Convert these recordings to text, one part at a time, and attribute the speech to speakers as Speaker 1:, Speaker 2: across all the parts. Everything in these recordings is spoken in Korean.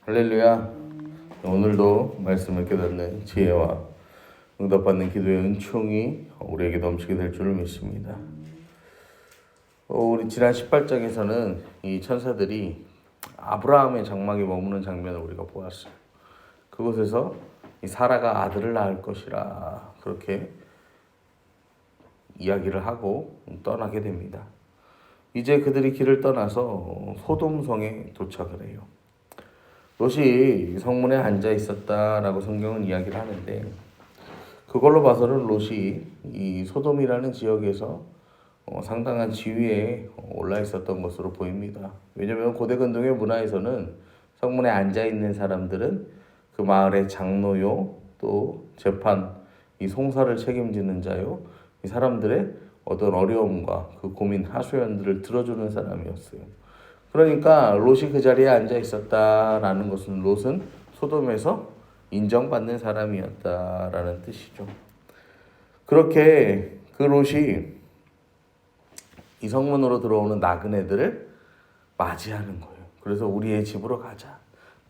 Speaker 1: 할렐루야. 오늘도 말씀을 깨닫는 지혜와 응답받는 기도의 은총이 우리에게 넘치게 될 줄을 믿습니다. 우리 지난 18장에서는 이 천사들이 아브라함의 장막에 머무는 장면을 우리가 보았어요. 그곳에서 이 사라가 아들을 낳을 것이라 그렇게 이야기를 하고 떠나게 됩니다. 이제 그들이 길을 떠나서 소돔성에 도착을 해요. 롯이 성문에 앉아 있었다라고 성경은 이야기를 하는데, 그걸로 봐서는 롯이 이 소돔이라는 지역에서 상당한 지위에 올라 있었던 것으로 보입니다. 왜냐하면 고대 근동의 문화에서는 성문에 앉아 있는 사람들은 그 마을의 장로요, 또 재판, 이 송사를 책임지는 자요, 이 사람들의 어떤 어려움과 그 고민, 하소연들을 들어주는 사람이었어요. 그러니까 롯이 그 자리에 앉아 있었다라는 것은 롯은 소돔에서 인정받는 사람이었다라는 뜻이죠. 그렇게 그 롯이 이 성문으로 들어오는 나그네들을 맞이하는 거예요. 그래서 우리의 집으로 가자.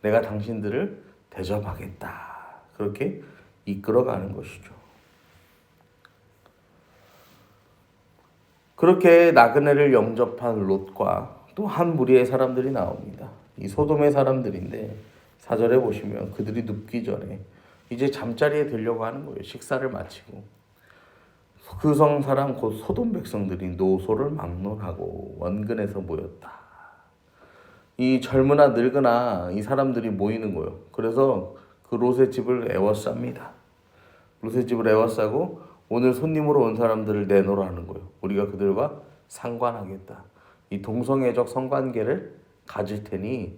Speaker 1: 내가 당신들을 대접하겠다. 그렇게 이끌어가는 것이죠. 그렇게 나그네를 영접한 롯과 또 한 무리의 사람들이 나옵니다. 이 소돔의 사람들인데 4절에 보시면 그들이 눕기 전에 이제 잠자리에 들려고 하는 거예요. 식사를 마치고. 그 성 사람 곧 소돔 백성들이 노소를 막론하고 원근에서 모였다. 이 젊으나 늙으나 이 사람들이 모이는 거예요. 그래서 그 롯의 집을 에워쌉니다. 롯의 집을 에워싸고 오늘 손님으로 온 사람들을 내놓으라는 거예요. 우리가 그들과 상관하겠다. 이 동성애적 성관계를 가질 테니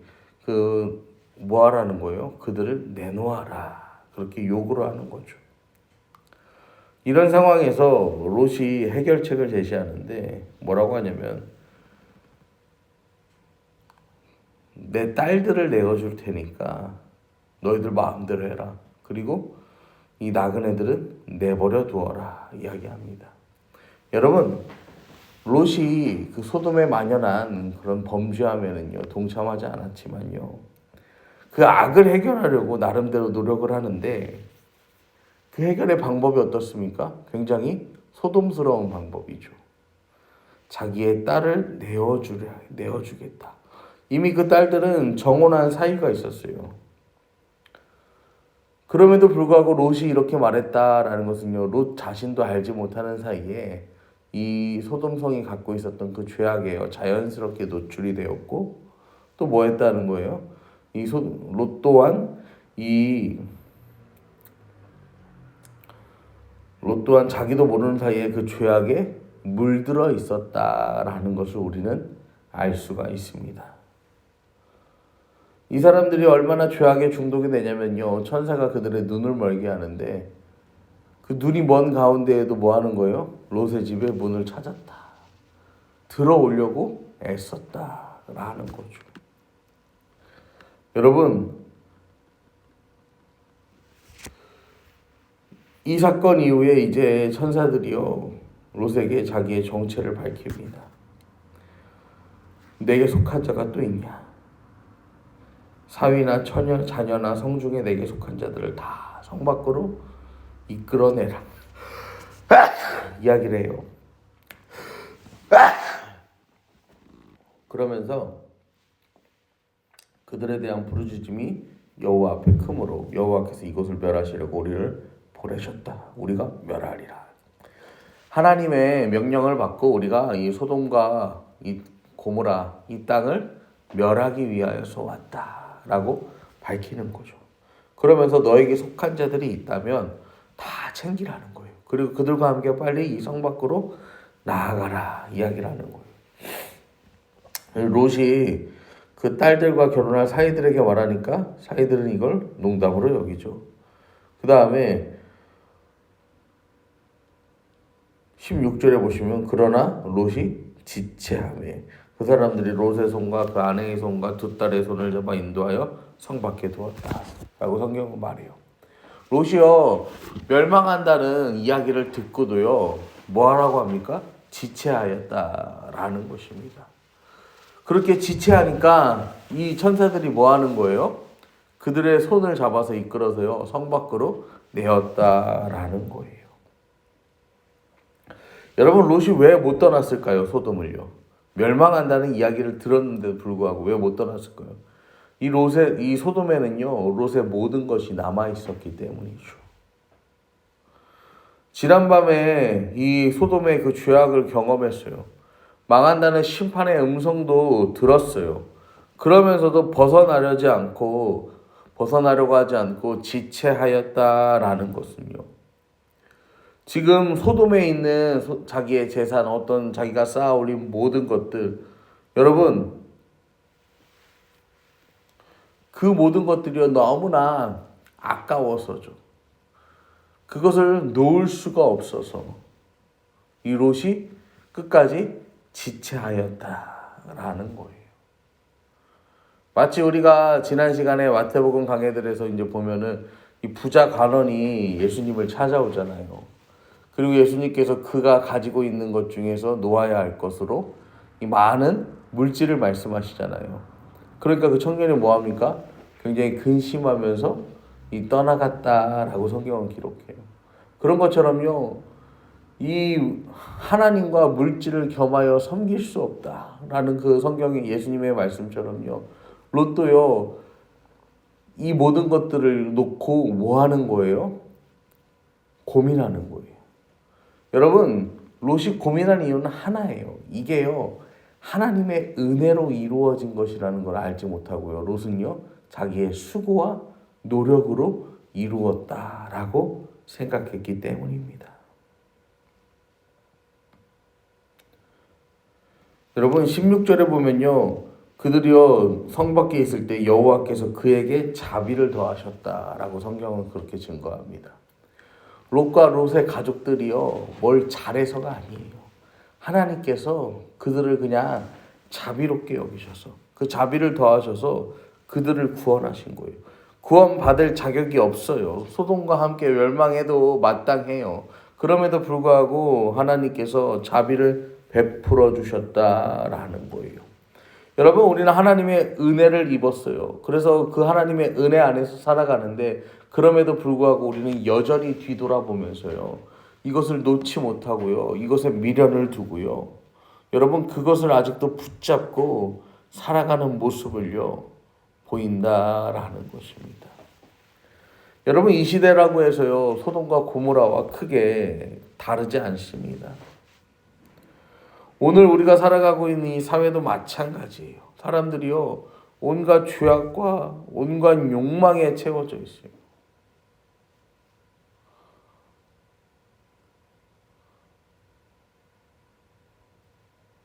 Speaker 1: 뭐 하라는 거예요? 그들을 내놓아라. 그렇게 요구를 하는 거죠. 이런 상황에서 롯이 해결책을 제시하는데 뭐라고 하냐면, 내 딸들을 내어줄 테니까 너희들 마음대로 해라. 그리고 이 나그네들은 내버려 두어라 이야기합니다. 여러분, 롯이 그 소돔에 만연한 그런 범죄하면은요 동참하지 않았지만요, 그 악을 해결하려고 나름대로 노력을 하는데 그 해결의 방법이 어떻습니까? 굉장히 소돔스러운 방법이죠. 자기의 딸을 내어주겠다. 이미 그 딸들은 정혼한 사이가 있었어요. 그럼에도 불구하고 롯이 이렇게 말했다라는 것은요, 롯 자신도 알지 못하는 사이에 이 소돔성이 갖고 있었던 그 죄악에 자연스럽게 노출이 되었고, 또 뭐 했다는 거예요? 롯 또한 자기도 모르는 사이에 그 죄악에 물들어 있었다라는 것을 우리는 알 수가 있습니다. 이 사람들이 얼마나 죄악에 중독이 되냐면요, 천사가 그들의 눈을 멀게 하는데 그 눈이 먼 가운데에도 뭐 하는 거예요? 롯의 집에 문을 찾았다. 들어오려고 애썼다라는 거죠. 여러분, 이 사건 이후에 이제 천사들이요 롯에게 자기의 정체를 밝힙니다. 내게 속한 자가 또 있냐? 사위나 처녀, 자녀나 성중에 내게 속한 자들을 다 성 밖으로 이끌어내라. 이야기를 해요. 그러면서 그들에 대한 부르짖음이 여호와 앞에 크므로 여호와께서 이곳을 멸하시려고 우리를 보내셨다. 우리가 멸하리라. 하나님의 명령을 받고 우리가 이 소돔과 이 고모라 이 땅을 멸하기 위하여서 왔다라고 밝히는 거죠. 그러면서 너에게 속한 자들이 있다면 다 챙기라는 거예요. 그리고 그들과 함께 빨리 이 성 밖으로 나아가라 이야기를 하는 거예요. 롯이 그 딸들과 결혼할 사이들에게 말하니까 사이들은 이걸 농담으로 여기죠. 그 다음에 16절에 보시면 그러나 롯이 지체하매 그 사람들이 롯의 손과 그 아내의 손과 두 딸의 손을 잡아 인도하여 성 밖에 두었다 라고 성경은 말해요. 롯이요 멸망한다는 이야기를 듣고도요 뭐하라고 합니까? 지체하였다라는 것입니다. 그렇게 지체하니까 이 천사들이 뭐 하는 거예요? 그들의 손을 잡아서 이끌어서요 성 밖으로 내었다라는 거예요. 여러분 롯이 왜 못 떠났을까요? 소돔을요. 멸망한다는 이야기를 들었는데도 불구하고 왜 못 떠났을까요? 이 소돔에는요 롯의 모든 것이 남아 있었기 때문이죠. 지난밤에 이 소돔의 그 죄악을 경험했어요. 망한다는 심판의 음성도 들었어요. 그러면서도 벗어나려고 하지 않고 지체하였다라는 것은요. 지금 소돔에 있는 자기의 재산, 어떤 자기가 쌓아 올린 모든 것들, 여러분 그 모든 것들이 너무나 아까워서죠. 그것을 놓을 수가 없어서 이 롯이 끝까지 지체하였다라는 거예요. 마치 우리가 지난 시간에 마태복음 강해들에서 이제 보면은 이 부자 관원이 예수님을 찾아오잖아요. 그리고 예수님께서 그가 가지고 있는 것 중에서 놓아야 할 것으로 이 많은 물질을 말씀하시잖아요. 그러니까 그 청년이 뭐합니까? 굉장히 근심하면서 이 떠나갔다라고 성경은 기록해요. 그런 것처럼요. 이 하나님과 물질을 겸하여 섬길 수 없다라는 그 성경의 예수님의 말씀처럼요. 롯도요. 이 모든 것들을 놓고 뭐 하는 거예요? 고민하는 거예요. 여러분, 롯이 고민한 이유는 하나예요. 이게요. 하나님의 은혜로 이루어진 것이라는 걸 알지 못하고요. 롯은요. 자기의 수고와 노력으로 이루었다라고 생각했기 때문입니다. 여러분 16절에 보면요. 그들이요 성 밖에 있을 때 여호와께서 그에게 자비를 더하셨다라고 성경은 그렇게 증거합니다. 롯과 롯의 가족들이요 뭘 잘해서가 아니에요. 하나님께서 그들을 그냥 자비롭게 여기셔서 그 자비를 더하셔서 그들을 구원하신 거예요. 구원받을 자격이 없어요. 소돔과 함께 멸망해도 마땅해요. 그럼에도 불구하고 하나님께서 자비를 베풀어 주셨다라는 거예요. 여러분 우리는 하나님의 은혜를 입었어요. 그래서 그 하나님의 은혜 안에서 살아가는데 그럼에도 불구하고 우리는 여전히 뒤돌아보면서요. 이것을 놓지 못하고요. 이것에 미련을 두고요. 여러분 그것을 아직도 붙잡고 살아가는 모습을요. 보인다라는 것입니다. 여러분 이 시대라고 해서요. 소돔과 고모라와 크게 다르지 않습니다. 오늘 우리가 살아가고 있는 이 사회도 마찬가지예요. 사람들이요. 온갖 죄악과 온갖 욕망에 채워져 있어요.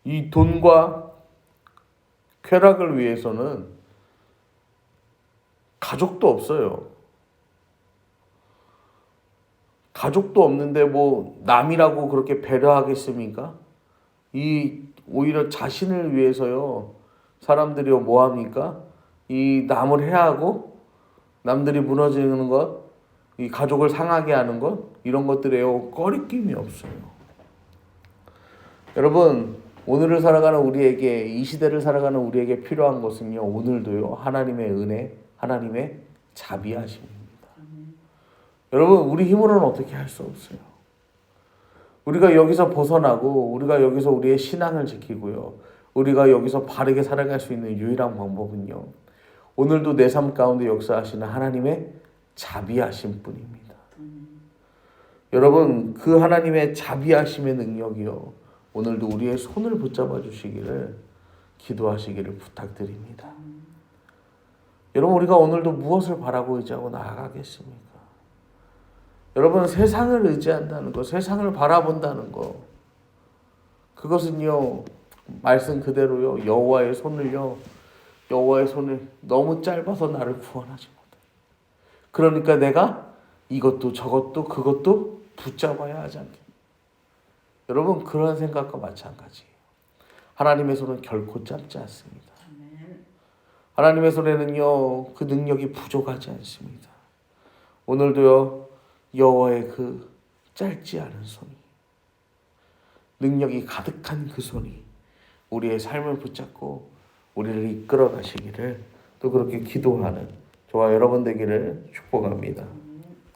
Speaker 1: 이 돈과 쾌락을 위해서는 가족도 없어요. 가족도 없는데 뭐 남이라고 그렇게 배려하겠습니까? 오히려 자신을 위해서요. 사람들이요 뭐 합니까? 이 남을 해하고 남들이 무너지는 것, 이 가족을 상하게 하는 것 이런 것들에요 꺼리낌이 없어요. 여러분 오늘을 살아가는 우리에게 이 시대를 살아가는 우리에게 필요한 것은요 오늘도요 하나님의 은혜, 하나님의 자비하심입니다. 여러분 우리 힘으로는 어떻게 할 수 없어요. 우리가 여기서 벗어나고 우리가 여기서 우리의 신앙을 지키고요. 우리가 여기서 바르게 살아갈 수 있는 유일한 방법은요. 오늘도 내 삶 가운데 역사하시는 하나님의 자비하심 뿐입니다. 여러분 그 하나님의 자비하심의 능력이요. 오늘도 우리의 손을 붙잡아 주시기를 기도하시기를 부탁드립니다. 여러분 우리가 오늘도 무엇을 바라고 의지하고 나아가겠습니까? 여러분 세상을 의지한다는 것, 세상을 바라본다는 것 그것은요 말씀 그대로요 여호와의 손을 너무 짧아서 나를 구원하지 못해. 그러니까 내가 이것도 저것도 그것도 붙잡아야 하지 않겠냐. 여러분 그런 생각과 마찬가지예요. 하나님의 손은 결코 짧지 않습니다. 하나님의 손에는요 그 능력이 부족하지 않습니다. 오늘도요 여호와의 그 짧지 않은 손이 능력이 가득한 그 손이 우리의 삶을 붙잡고 우리를 이끌어 가시기를 또 그렇게 기도하는 저와 여러분 되기를 축복합니다.